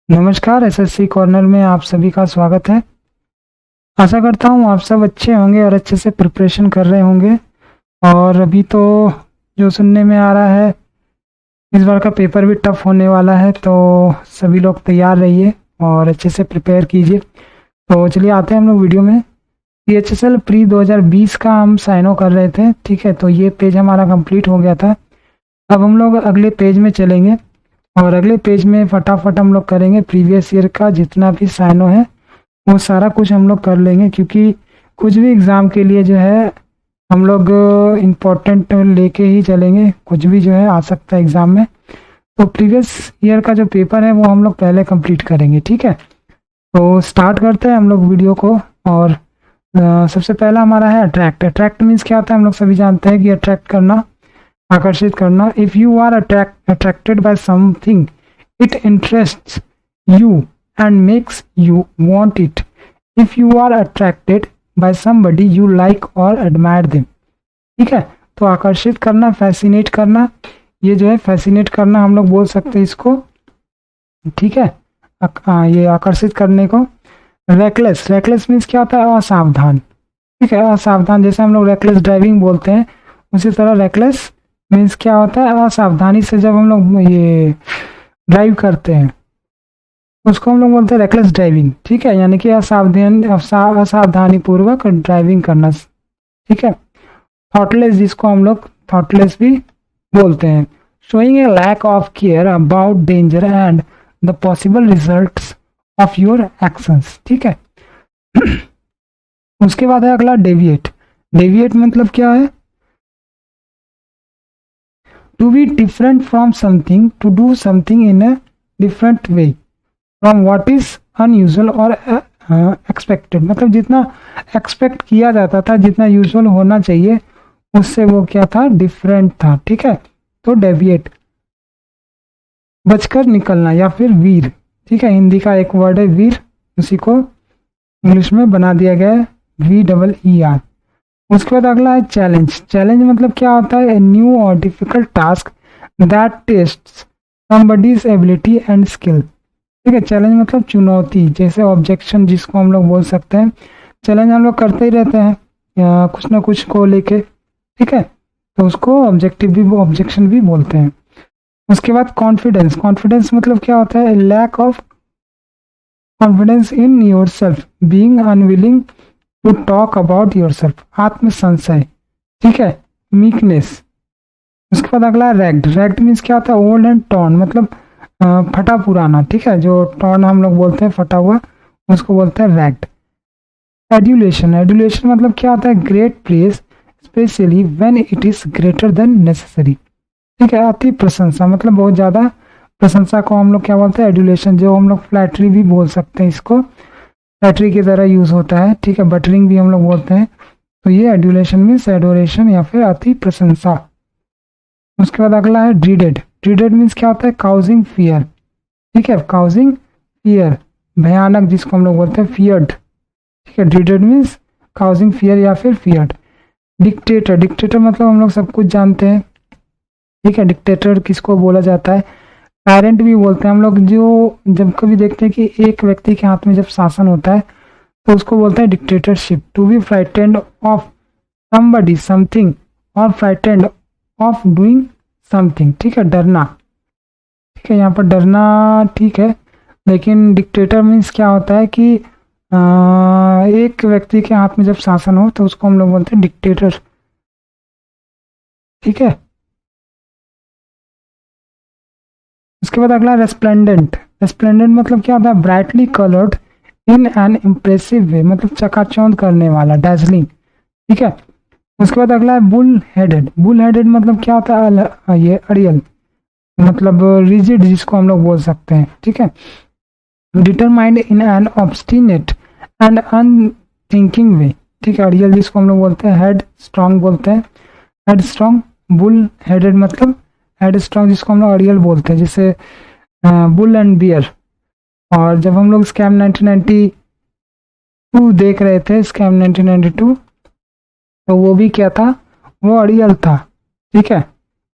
नमस्कार। SSC corner में आप सभी का स्वागत है। आशा करता हूँ आप सब अच्छे होंगे और अच्छे से प्रिपरेशन कर रहे होंगे। और अभी तो जो सुनने में आ रहा है, इस बार का पेपर भी टफ होने वाला है, तो सभी लोग तैयार रहिए और अच्छे से प्रिपेयर कीजिए। तो चलिए आते हैं हम लोग वीडियो में। पीएचएसएल प्री 2020 का हम साइन ऑफ कर रहे थे, ठीक है। तो ये पेज हमारा कंप्लीट हो गया था। अब हम लोग अगले पेज में चलेंगे और अगले पेज में फटाफट हम लोग करेंगे प्रीवियस ईयर का जितना भी साइनो है वो सारा कुछ हम लोग कर लेंगे, क्योंकि कुछ भी एग्ज़ाम के लिए जो है हम लोग इम्पोर्टेंट लेके ही चलेंगे। कुछ भी जो है आ सकता है एग्ज़ाम में, तो प्रीवियस ईयर का जो पेपर है वो हम लोग पहले कंप्लीट करेंगे, ठीक है। तो स्टार्ट करते हैं हम लोग वीडियो को। और सबसे पहला हमारा है अट्रैक्ट। अट्रैक्ट मीन्स क्या होता है, हम लोग सभी जानते हैं कि अट्रैक्ट करना, आकर्षित करना। If you are attracted by something it interests you and makes you want it. If you are attracted by somebody you like or admire them, ठीक है। तो आकर्षित करना, फैसिनेट करना, ये जो है फैसिनेट करना हम लोग बोल सकते हैं इसको, ठीक है। ये आकर्षित करने को। रेकलेस, रेकलेस मीन्स क्या होता है, असावधान, ठीक है। असावधान, जैसे हम लोग रेकलेस ड्राइविंग बोलते हैं, उसी तरह रेकलेस मीन्स क्या होता है, असावधानी से जब हम लोग ये ड्राइव करते हैं उसको हम लोग बोलते हैं रेकलेस ड्राइविंग, ठीक है। यानी कि असावधानी पूर्वक ड्राइविंग करना, ठीक है। थॉटलेस, जिसको हम लोग थॉटलेस भी बोलते हैं। Showing a lack of care about danger and the possible results of your actions, ठीक है। उसके बाद है अगला डेविएट। डेविएट मतलब क्या है, to be different from something, to do something in a different way from what is unusual or expected। मतलब जितना एक्सपेक्ट किया जाता था, जितना यूजुअल होना चाहिए, उससे वो क्या था, डिफरेंट था, ठीक है। तो डेविएट। बचकर निकलना या फिर वीर, ठीक है। हिंदी का एक वर्ड है वीर, उसी को इंग्लिश में बना दिया गया है VEER। उसके बाद अगला है चैलेंज। चैलेंज मतलब क्या होता है, ए न्यू और difficult task that tests somebody's ability and skill, ठीक है। चैलेंज मतलब चुनौती, जैसे ऑब्जेक्शन जिसको हम लोग बोल सकते हैं। चैलेंज हम लोग करते ही रहते हैं या कुछ ना कुछ को लेके, ठीक है। तो उसको ऑब्जेक्टिव भी, ऑब्जेक्शन भी बोलते हैं। उसके बाद कॉन्फिडेंस। कॉन्फिडेंस मतलब क्या होता है, lack of confidence in yourself, being unwilling to talk about yourself, आत्मसंशय, ठीक है। मीकनेस। उसके बाद अगला रैग्ड। रैग्ड मीन्स क्या होता है, ओल्ड एंड टॉर्न, मतलब फटा पुराना, ठीक है। जो टॉर्न हम लोग बोलते हैं, फटा हुआ, उसको बोलते हैं रैग्ड। एड्यूलेशन। एड्यूलेशन मतलब क्या होता है, great praise specially when it is greater than necessary, ठीक है। अति प्रशंसा मतलब बहुत ज़्यादा प्रशंसा को हम लोग क्या बोलते हैं, एड्यूलेशन। जो हम लोग फ्लैटरी भी बोल सकते हैं इसको, फ्लैटरी की तरह यूज होता है, ठीक है। बटरिंग भी हम लोग बोलते हैं। तो ये एड्यूलेशन मीन्स एडोरेशन या फिर अति प्रशंसा। उसके बाद अगला है ड्रीडेड। ड्रीडेड मीन्स क्या होता है, काउजिंग फियर, ठीक है। काउजिंग फियर, भयानक, जिसको हम लोग बोलते हैं फियर्ड, ठीक है। ड्रीडेड मीन्स काउजिंग फियर या फिर फियर्ड। डिक्टेटर। डिक्टेटर मतलब हम लोग सब कुछ जानते हैं, ठीक है। डिक्टेटर किसको बोला जाता है, टायरेंट भी बोलते हैं हम लोग। जो जब कभी देखते हैं कि एक व्यक्ति के हाथ में जब शासन होता है तो उसको बोलते हैं dictatorship. To be frightened of somebody something or frightened of doing something, ठीक है। डरना, ठीक है। यहाँ पर डरना ठीक है, लेकिन डिक्टेटर मीन्स क्या होता है कि एक व्यक्ति के हाथ में जब शासन हो तो उसको हम लोग बोलते हैं डिक्टेटर, ठीक है। उसके बाद अगला रेस्प्लेंडेंट। रेस्प्लेंडेंट मतलब क्या होता है, brightly coloured in an impressive way, मतलब चकाचौंध करने वाला, डैजलिंग, ठीक है। उसके बाद अगला है बुल हेडेड। बुल हेडेड मतलब क्या होता है, ये अड़ियल, मतलब रिजिड, जिसको हम लोग बोल सकते हैं, ठीक है। Determined in an obstinate and unthinking way, ठीक है। अड़ियल जिसको हम लोग बोलते हैं हेड स्ट्रॉन्ग बोलते हैं, हेड स्ट्रॉन्ग। बुल हेडेड मतलब हेड स्ट्रॉन्ग, जिसको हम लोग अड़ियल बोलते हैं, जैसे बुल एंड बियर। और जब हम लोग स्कैम 1992 देख रहे थे, स्कैम 1992, तो वो भी क्या था, वो अड़ियल था, ठीक है।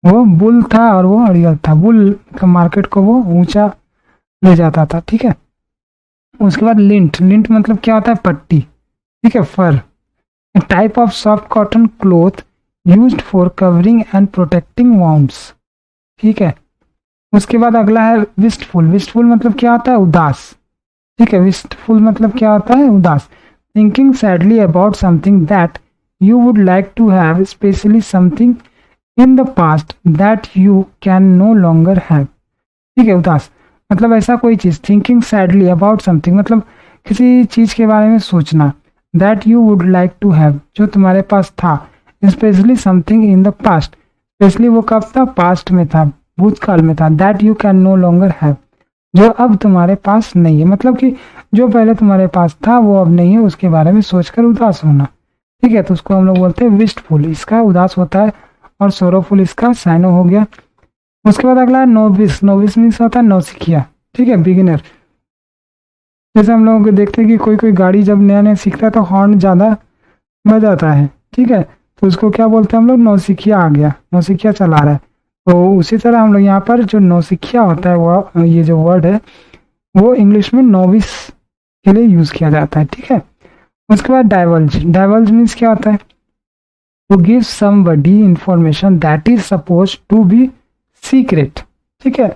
वो बुल था और वो अड़ियल था। बुल मार्केट को वो ऊंचा ले जाता था, ठीक है। उसके बाद लिंट, लिंट मतलब क्या होता है, पट्टी, ठीक है, fur, type of soft cotton cloth used for covering and protecting wounds, ठीक है। उसके बाद अगला है विस्टफुल, विस्टफुल मतलब क्या होता है, उदास, ठीक है। विस्टफुल मतलब क्या होता है, उदास। Thinking sadly about something that you would like to have, specially something in the past that you can no longer have, ठीक है, उदास मतलब ऐसा कोई चीज। थिंकिंग सैडली अबाउट समथिंग मतलब किसी चीज के बारे में सोचना, that you would like to have जो तुम्हारे पास था, specially something in the past, specially वो कब था, पास्ट में था, भूतकाल में था, that you can no longer have जो अब तुम्हारे पास नहीं है, मतलब कि जो पहले तुम्हारे पास था वो अब नहीं है, उसके बारे में सोचकर उदास होना, ठीक है। तो उसको हम लोग बोलते हैं विस्टफुल, इसका उदास होता है, और सोरोफुल इसका साइनो हो गया। उसके बाद अगला है नोविस, नोविस मीन्स होता है नौसिखिया, ठीक है, बिगिनर। जैसे हम लोग देखते हैं कि कोई कोई गाड़ी जब नया नया सीखता है तो हॉर्न ज़्यादा बजाता है, ठीक है, तो उसको क्या बोलते हैं हम लोग, नौसिखिया आ गया, नौसिखिया चला रहा है। तो उसी तरह हम लोग यहाँ पर जो नौसिखिया होता है वो ये जो वर्ड है वो इंग्लिश में नोविस के लिए यूज किया जाता है, ठीक है। उसके बाद डाइवल्ज, डाइवल्ज मीन्स क्या होता है, to give somebody information that is suppose to be secret, ठीक है,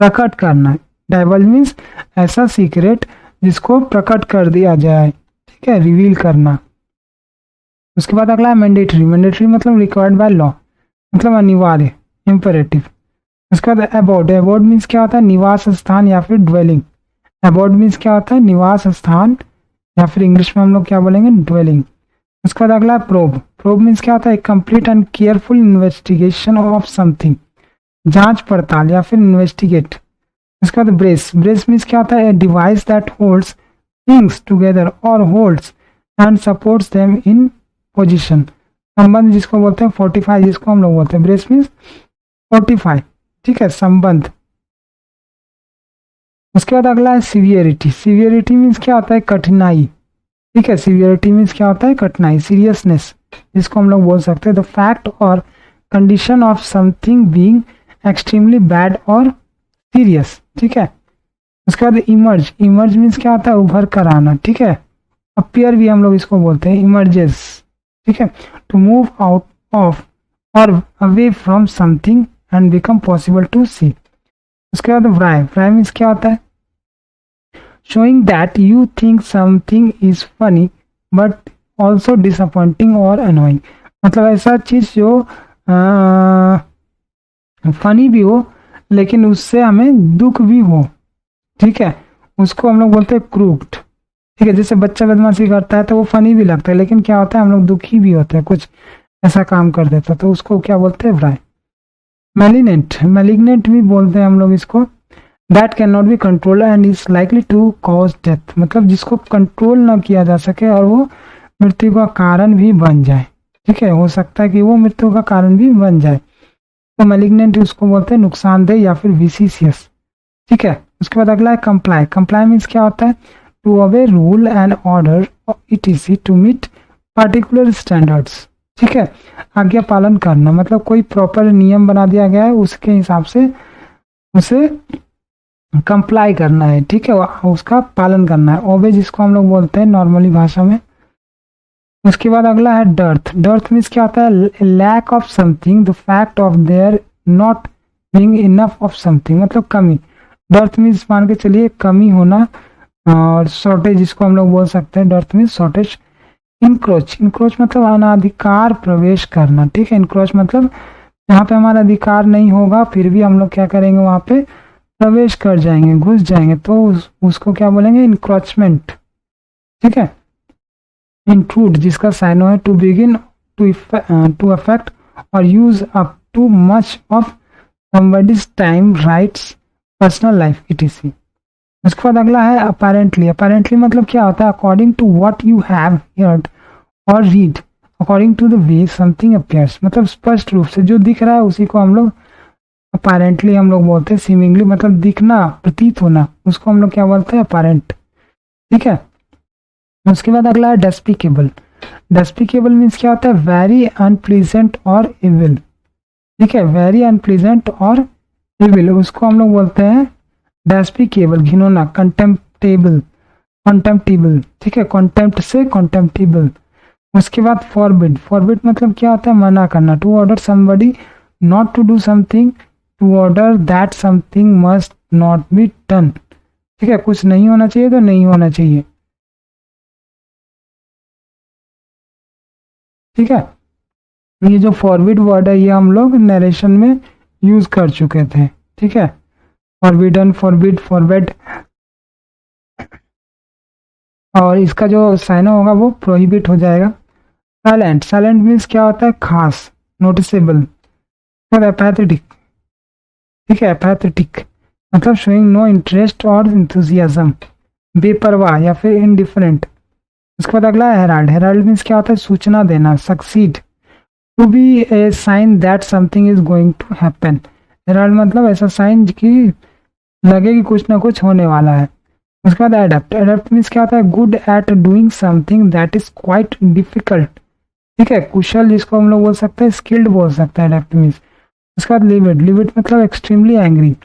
प्रकट करना। डाइवल्ज मीन्स ऐसा सीक्रेट जिसको प्रकट कर दिया जाए, ठीक है, रिवील करना। उसके बाद अगला है मैंडेटरी, मैंडेटरी मतलब रिक्वायर्ड बाय लॉ, मतलब अनिवार्य, इम्पेरेटिव। उसके बाद अबोर्ड, अबोर्ड मीन्स क्या होता है, निवास स्थान या फिर ड्वेलिंग, अबोर्ड मीन्स क्या होता है, निवास स्थान, या फिर इंग्लिश में हम लोग क्या बोलेंगे, ड्वेलिंग। उसके बाद अगला प्रोब, प्रोब मीन्स क्या होता है, complete and careful investigation of something, जांच पड़ताल या फिर इन्वेस्टिगेट। उसके बाद ब्रेस, ब्रेस मीन्स क्या होता है, device that holds things together और holds and supports them in position, संबंध जिसको बोलते हैं, फोर्टिफाई जिसको हम लोग बोलते हैं, ब्रेस मीन्स फोर्टिफाई, ठीक है, संबंध। उसके बाद अगला है सीवियरिटी, सीवियरिटी मीन्स क्या होता है, कठिनाई, ठीक है, सीवियरिटी मीन्स क्या होता है, कठिनाई, सीरियसनेस जिसको हम लोग बोल सकते हैं, द फैक्ट और condition of something being extremely bad और सीरियस, ठीक है। उसके बाद इमर्ज, इमर्ज मीन्स क्या होता है, उभर कर आना, ठीक है, अपीयर भी हम लोग इसको बोलते हैं, इमर्जेस, ठीक है, टू मूव आउट ऑफ और away from something and become possible to see. उसके बाद व्राई, व्राई मीन्स क्या होता है, showing that you think something is funny but also disappointing or annoying, मतलब ऐसा चीज जो फनी भी हो लेकिन उससे हमें दुख भी हो, ठीक है, उसको हम लोग बोलते हैं क्रूक्ड, ठीक है। जैसे बच्चा बदमाशी करता है तो वो फनी भी लगता है लेकिन क्या होता है, हम लोग दुखी भी होते हैं, कुछ ऐसा काम कर देता है, तो उसको क्या बोलते हैं, व्राई। मैलिनेंट, मैलिग्नेंट भी बोलते हैं हम लोग इसको, that can not be control and is likely to cause death, मतलब जिसको कंट्रोल ना किया जा सके और वो मृत्यु का कारण भी बन जाए, ठीक है, हो सकता है कि वो मृत्यु का कारण भी बन जाए, तो मैलिग्नेंट उसको बोलते हैं नुकसानदेह या फिर विसिशियस, ठीक है। उसके बाद अगला है कंप्लाई, कंप्लाई मीन्स क्या होता है, to obey rule and order etc to meet particular standards, ठीक है, आज्ञा पालन करना, मतलब कोई प्रॉपर नियम बना दिया गया है उसके हिसाब से उसे कंप्लाई करना है, ठीक है, उसका पालन करना है, ओबे जिसको हम लोग बोलते हैं नॉर्मली भाषा में। उसके बाद अगला है डर्थ, डर्थ मीन्स क्या होता है, lack of something, the fact of there not being enough of something, मतलब कमी, डर्थ मीन्स मान के चलिए कमी होना, और शॉर्टेज जिसको हम लोग बोल सकते हैं, dearth means shortage. Encroach, encroach मतलब अनाधिकार प्रवेश करना, ठीक है, इनक्रोच मतलब जहाँ पे हमारा अधिकार नहीं होगा फिर भी हम लोग क्या करेंगे, वहां पे प्रवेश कर जाएंगे, घुस जाएंगे, तो उसको क्या बोलेंगे, इनक्रोचमेंट, ठीक है। इंट्रूड जिसका साइनो है, टू बिगिन टू अफेक्ट और use up too much of somebody's time, rights, personal life etc.. उसके बाद अगला है अपेरेंटली, अपेरेंटली मतलब क्या होता है, according to what you have heard और read, according to the way something appears, मतलब स्पष्ट रूप से जो दिख रहा है उसी को हम लोग अपेरेंटली हम लोग बोलते हैं, सीमिंगली मतलब दिखना, प्रतीत होना, उसको हम लोग क्या बोलते हैं, अपेरेंट, ठीक है। उसके बाद अगला है डेस्पिकेबल, डेस्पिकेबल मीन्स क्या होता है, वेरी अनप्लीजेंट और इविल, ठीक है, वेरी अनप्लीजेंट और इविल, उसको हम लोग बोलते हैं डेस्पिकेबल घिनौना, कंटेम्प्टेबल कॉन्टेम्प्टिबल, ठीक है, कॉन्टेम्प्ट से कॉन्टेम्प्टिबल। उसके बाद फॉरबिड, फॉरबिड मतलब क्या होता है, मना करना। To order somebody not to do something, to order that something must not be done, ठीक है, कुछ नहीं होना चाहिए तो नहीं होना चाहिए, ठीक है। ये जो फॉरबिड वर्ड है ये हम लोग नरेशन में यूज कर चुके थे, ठीक है। फॉरबिडन, फॉरबिड, फॉरबेड, और इसका जो साइन होगा वो प्रोहिबिट हो जाएगा। साइलेंट, साइलेंट मीन्स क्या होता है, खास, नोटिसेबल, और एपैथेटिक, ठीक है, एपैथेटिक मतलब शोइंग नो इंटरेस्ट और इंथुजियाज्म, बेपरवाह या फिर इनडिफरेंट। उसके बाद अगला है हेराल्ड, हेराल्ड मीन्स क्या होता है, सूचना देना, succeed, to be a sign that something is going to happen. Herald मतलब ऐसा साइन कि लगे कि कुछ ना कुछ होने वाला है। उसके बाद एडेप्ट, एडेप्ट मीन्स क्या होता है, good at doing something that is quite difficult, ठीक है, कुशल जिसको हम लोग बोल सकते हैं, स्किल्ड बोल सकते हैं एडेप्ट मीन्स। उसके बाद लिविड, लिविड मतलब एक्सट्रीमली एंग्री,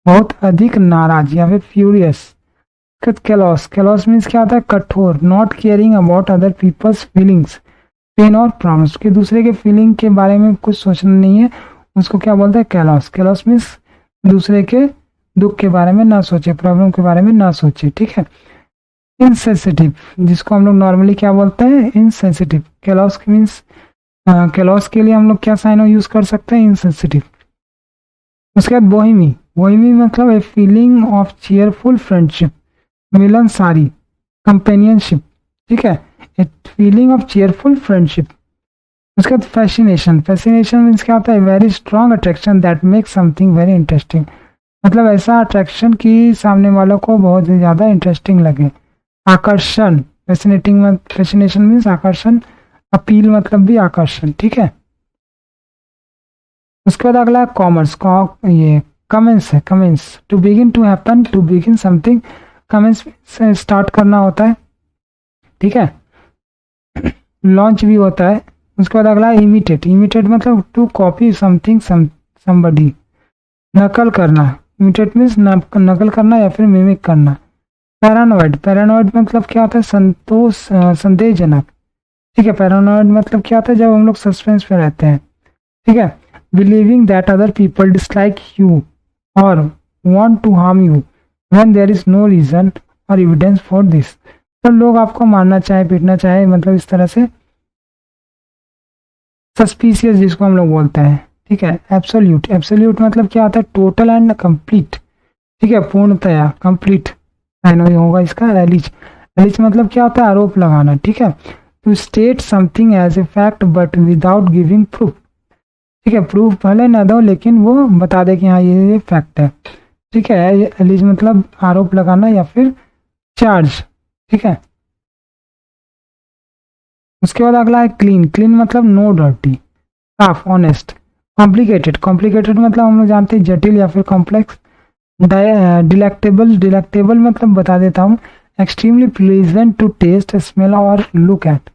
बहुत अधिक नाराज या फिर फ्यूरियस। कैलॉस, कैलॉस मीन्स क्या होता है, कठोर, not caring about other people's feelings, pain or problems, कि दूसरे के फीलिंग के बारे में कुछ सोचना नहीं है, उसको क्या बोलते हैं, कैलॉस। कैलॉस मीन्स दूसरे के दुख के बारे में ना सोचे, प्रॉब्लम के बारे में ना सोचे, ठीक है। इनसेंसिटिव, जिसको हम लोग नॉर्मली क्या बोलते हैं, इनसेंसिटिव। कैलॉस मीन्स, कैलॉस के लिए हम लोग क्या साइन यूज कर सकते हैं, इनसेंसिटिव। उसके बाद बोहेमी, बोहेमी मतलब a feeling of cheerful friendship, मिलनसारी, कंपेनियनशिप, ठीक है, a feeling of cheerful friendship. उसके बाद फैसिनेशन, फैसिनेशन मीन्स क्या होता है, very strong attraction that makes something very interesting, मतलब ऐसा अट्रैक्शन कि सामने वालों को बहुत ही ज़्यादा इंटरेस्टिंग लगे। आकर्षण, फैसिनेटिंग, फैसिनेशन मीन्स आकर्षण, अपील मतलब भी आकर्षण, ठीक है। उसके बाद अगला कॉमर्स, ये कमेंस है, commence, to begin to happen, to begin something, commence से स्टार्ट करना होता है, ठीक है, लॉन्च भी होता है। उसके बाद अगला इमिटेट, इमिटेट मतलब टू कॉपी समथिंग समबडी, नकल करना, इमिटेट मीन्स नकल करना या फिर मिमिक करना। पैरानॉइड, पैरानॉइड मतलब क्या होता है, संदेहजनक, ठीक है, पैरानॉइड मतलब क्या होता है, जब हम लोग सस्पेंस में रहते हैं, ठीक है। Believing that other people dislike you और want to harm you when there is no reason और एविडेंस फॉर दिस, तो लोग आपको मारना चाहे, पीटना चाहे, मतलब इस तरह से सस्पिशियस जिसको हम लोग बोलते हैं, ठीक है। एब्सोल्यूट, एब्सोल्यूट मतलब क्या होता है, टोटल एंड कंप्लीट, ठीक है, पूर्णतया, कंप्लीट साइन होगा इसका। एलिज, एलिज मतलब क्या होता है, आरोप लगाना, ठीक है, to state something as a fact but without giving proof, ठीक है, प्रूफ भले ना दो लेकिन वो बता दे कि हाँ ये फैक्ट है, ठीक है। एलिज मतलब आरोप लगाना या फिर चार्ज, ठीक है। उसके बाद अगला है क्लीन, क्लीन मतलब नो डर्टी, साफ, ऑनेस्ट। कॉम्प्लिकेटेड, कॉम्प्लिकेटेड मतलब हम लोग जानते हैं जटिल या फिर कॉम्प्लेक्स। डिलेक्टेबल, डिलेक्टेबल मतलब बता देता हूँ, extremely pleasant to taste, smell or look at,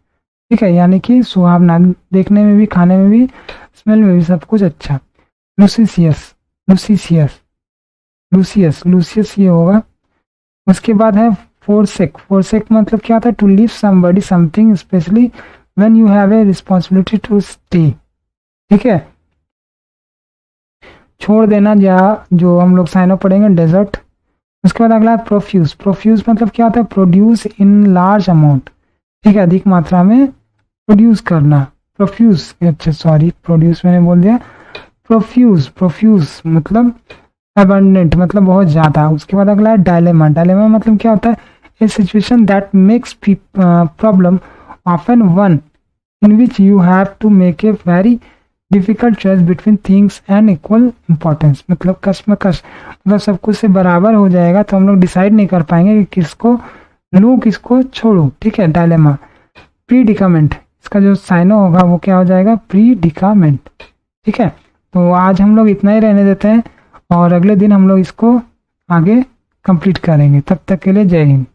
ठीक है, यानी कि सुहावना, देखने में भी, खाने में भी, स्मेल में भी, सब कुछ अच्छा। लूसियस, लूसियस, लूसियस, लूसियस ये होगा। उसके बाद है फोरसेक, फोरसेक मतलब क्या होता है, to leave somebody something specially when you have a responsibility to stay, ठीक है, छोड़ देना, या जो हम लोग साइन ऑफ पढ़ेंगे डेजर्ट। उसके बाद अगला है प्रोफ्यूज, प्रोफ्यूज मतलब क्या होता है, प्रोड्यूस इन लार्ज अमाउंट, ठीक है, अधिक मात्रा में प्रोड्यूस करना, प्रोफ्यूज, अच्छा सॉरी प्रोड्यूस मैंने बोल दिया, प्रोफ्यूज, प्रोफ्यूज मतलब अबंडेंट, मतलब बहुत ज्यादा। उसके बाद अगला है डायलेमा, डायलेमा मतलब क्या होता है, a situation that makes problem often one in which you have to make a very difficult choice between things and equal importance, मतलब कश्मकश, मतलब सब कुछ से बराबर हो जाएगा तो हम लोग डिसाइड नहीं कर पाएंगे कि किसको लूँ किसको छोड़ूं, ठीक है, डायलेमा। प्रीडिकामेंट, इसका जो साइनो होगा वो क्या हो जाएगा, प्रीडिकामेंट, ठीक है। तो आज हम लोग इतना ही रहने देते हैं और अगले दिन हम लोग इसको आगे कंप्लीट करेंगे। तब तक के लिए जय हिंद।